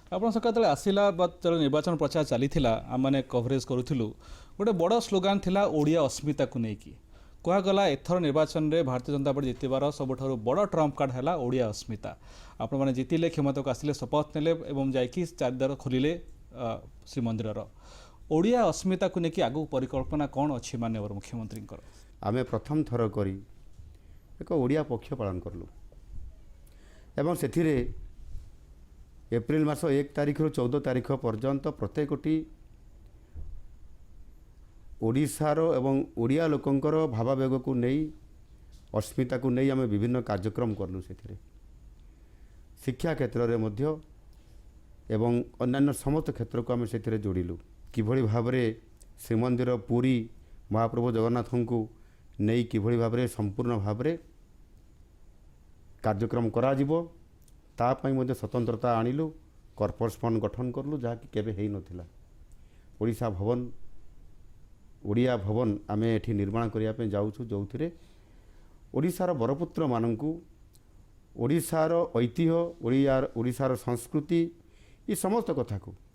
ଆପଣ ଯେତେବେଳେ ଆସିଲା ବା ଯେତେବେଳେ ନିର୍ବାଚନ ପ୍ରଚାର ଚାଲିଥିଲା ଆମମାନେ କଭରେଜ କରୁଥିଲୁ ଗୋଟେ ବଡ଼ ସ୍ଲୋଗାନ ଥିଲା ଓଡ଼ିଆ ଅସ୍ମିତାକୁ ନେଇକି କୁହାଗଲା ଏଥର ନିର୍ବାଚନରେ ଭାରତୀୟ ଜନତା ପାର୍ଟି ଜିତିବାର ସବୁଠାରୁ ବଡ଼ ଟ୍ରମ୍ପ କାର୍ଡ଼ ହେଲା ଓଡ଼ିଆ ଅସ୍ମିତା। ଆପଣମାନେ ଜିତିଲେ କ୍ଷମତାକୁ ଆସିଲେ ଶପଥ ନେଲେ ଏବଂ ଯାଇକି ଚାରିଦ୍ୱାର ଖୋଲିଲେ ଶ୍ରୀମନ୍ଦିରର ଓଡ଼ିଆ ଅସ୍ମିତାକୁ ନେଇକି ଆଗକୁ ପରିକଳ୍ପନା କ'ଣ ଅଛି ମାନ୍ୟବର ମୁଖ୍ୟମନ୍ତ୍ରୀଙ୍କର? ଆମେ ପ୍ରଥମ ଥର କରି ଏକ ଓଡ଼ିଆ ପକ୍ଷ ପାଳନ କଲୁ ଏବଂ ସେଥିରେ ଏପ୍ରିଲ ମାସ 1 ତାରିଖରୁ 14 ତାରିଖ ପର୍ଯ୍ୟନ୍ତ ପ୍ରତ୍ୟେକଟି ଓଡ଼ିଶାର ଏବଂ ଓଡ଼ିଆ ଲୋକଙ୍କର ଭାବାବେଗକୁ ନେଇ ଅସ୍ମିତାକୁ ନେଇ ଆମେ ବିଭିନ୍ନ କାର୍ଯ୍ୟକ୍ରମ କଲୁ। ସେଥିରେ ଶିକ୍ଷା କ୍ଷେତ୍ରରେ ମଧ୍ୟ ଏବଂ ଅନ୍ୟାନ୍ୟ ସମସ୍ତ କ୍ଷେତ୍ରକୁ ଆମେ ସେଥିରେ ଯୋଡ଼ିଲୁ। କିଭଳି ଭାବରେ ଶ୍ରୀମନ୍ଦିର ପୁରୀ ମହାପ୍ରଭୁ ଜଗନ୍ନାଥଙ୍କୁ ନେଇ କିଭଳି ଭାବରେ ସମ୍ପୂର୍ଣ୍ଣ ଭାବରେ କାର୍ଯ୍ୟକ୍ରମ କରାଯିବ ତା ପାଇଁ ମଧ୍ୟ ସ୍ୱତନ୍ତ୍ରତା ଆଣିଲୁ। କର୍ପୋରେଟ୍ ଫଣ୍ଡ ଗଠନ କଲୁ ଯାହାକି କେବେ ହେଇନଥିଲା। ଓଡ଼ିଆ ଭବନ ଆମେ ଏଠି ନିର୍ମାଣ କରିବା ପାଇଁ ଯାଉଛୁ, ଯେଉଁଥିରେ ଓଡ଼ିଶାର ବରପୁତ୍ରମାନଙ୍କୁ ଓଡ଼ିଶାର ଐତିହ୍ୟ ଓଡ଼ିଶାର ସଂସ୍କୃତି ଏ ସମସ୍ତ କଥାକୁ